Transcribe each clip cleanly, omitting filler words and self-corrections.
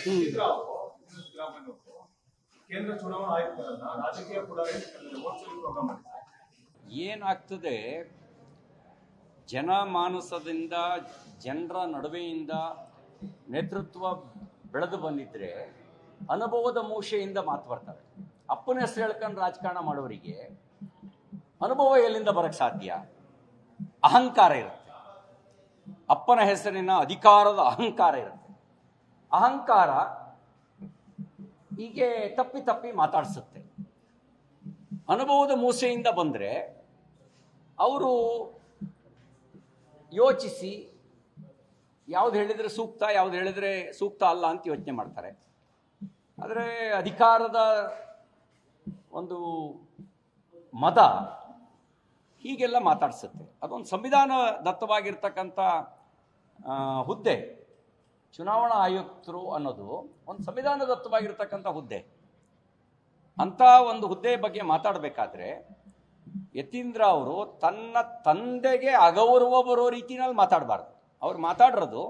ಸಿದ್ದರಾಮಯ್ಯ ಕೇಂದ್ರ ಚುನಾವಣಾ ಆಯುಕ್ತರನ್ನ ರಾಜಕೀಯ ಪುಡಾರಿ ಪ್ರೋಗ್ರಾಮ್ ಮಾಡಿದ್ದಾರೆ. ಏನಾಗ್ತದೆ, ಜನಮಾನಸದಿಂದ ಜನರ ನಡುವೆಯಿಂದ ನೇತೃತ್ವ ಬೆಳೆದು ಬಂದಿದ್ರೆ ಅನುಭವದ ಮೂಷೆಯಿಂದ ಮಾತು ಬರ್ತವೆ. ಅಪ್ಪನ ಹೆಸರು ಹೇಳ್ಕೊಂಡು ರಾಜಕಾರಣ ಮಾಡೋರಿಗೆ ಅನುಭವ ಎಲ್ಲಿಂದ ಬರಕ್ಕೆ ಸಾಧ್ಯ? ಅಹಂಕಾರ ಇರುತ್ತೆ. ಅಪ್ಪನ ಹೆಸರಿನ ಅಧಿಕಾರದ ಅಹಂಕಾರ ಇರುತ್ತೆ. ಅಹಂಕಾರ ಹೀಗೆ ತಪ್ಪಿ ತಪ್ಪಿ ಮಾತಾಡಿಸುತ್ತೆ. ಅನುಭವದ ಮೂಸೆಯಿಂದ ಬಂದರೆ ಅವರು ಯೋಚಿಸಿ ಯಾವ್ದು ಹೇಳಿದರೆ ಸೂಕ್ತ, ಯಾವ್ದು ಹೇಳಿದರೆ ಸೂಕ್ತ ಅಲ್ಲ ಅಂತ ಯೋಚನೆ ಮಾಡ್ತಾರೆ. ಆದರೆ ಅಧಿಕಾರದ ಒಂದು ಮದ ಹೀಗೆಲ್ಲ ಮಾತಾಡಿಸುತ್ತೆ. ಅದೊಂದು ಸಂವಿಧಾನ ದತ್ತವಾಗಿರ್ತಕ್ಕಂಥ ಹುದ್ದೆ. ಚುನಾವಣಾ ಆಯುಕ್ತರು ಅನ್ನೋದು ಒಂದು ಸಂವಿಧಾನ ದತ್ತವಾಗಿರ್ತಕ್ಕಂಥ ಹುದ್ದೆ. ಅಂಥ ಒಂದು ಹುದ್ದೆಯ ಬಗ್ಗೆ ಮಾತಾಡಬೇಕಾದ್ರೆ ಯತೀಂದ್ರ ಅವರು ತನ್ನ ತಂದೆಗೆ ಅಗೌರವ ಬರೋ ರೀತಿಯಲ್ಲಿ ಮಾತಾಡಬಾರ್ದು. ಅವ್ರು ಮಾತಾಡಿರೋದು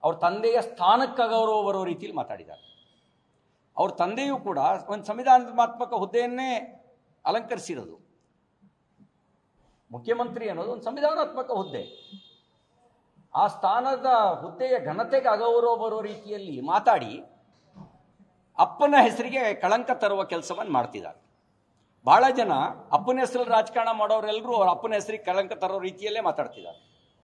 ಅವ್ರ ತಂದೆಯ ಸ್ಥಾನಕ್ಕೆ ಅಗೌರವ ಬರೋ ರೀತಿಯಲ್ಲಿ ಮಾತಾಡಿದ್ದಾರೆ. ಅವ್ರ ತಂದೆಯೂ ಕೂಡ ಒಂದು ಸಂವಿಧಾನಾತ್ಮಕ ಹುದ್ದೆಯನ್ನೇ ಅಲಂಕರಿಸಿರೋದು. ಮುಖ್ಯಮಂತ್ರಿ ಅನ್ನೋದು ಒಂದು ಸಂವಿಧಾನಾತ್ಮಕ ಹುದ್ದೆ. ಆ ಸ್ಥಾನದ ಹುದ್ದೆಯ ಘನತೆಗೆ ಅಗೌರವ ಬರೋ ರೀತಿಯಲ್ಲಿ ಮಾತಾಡಿ ಅಪ್ಪನ ಹೆಸರಿಗೆ ಕಳಂಕ ತರುವ ಕೆಲಸವನ್ನು ಮಾಡ್ತಿದ್ದಾರೆ. ಬಹಳ ಜನ ಅಪ್ಪನ ಹೆಸರಲ್ಲಿ ರಾಜಕಾರಣ ಮಾಡೋರೆಲ್ಲರೂ ಅವ್ರ ಅಪ್ಪನ ಹೆಸರಿಗೆ ಕಳಂಕ ತರೋ ರೀತಿಯಲ್ಲೇ ಮಾತಾಡ್ತಿದ್ದಾರೆ.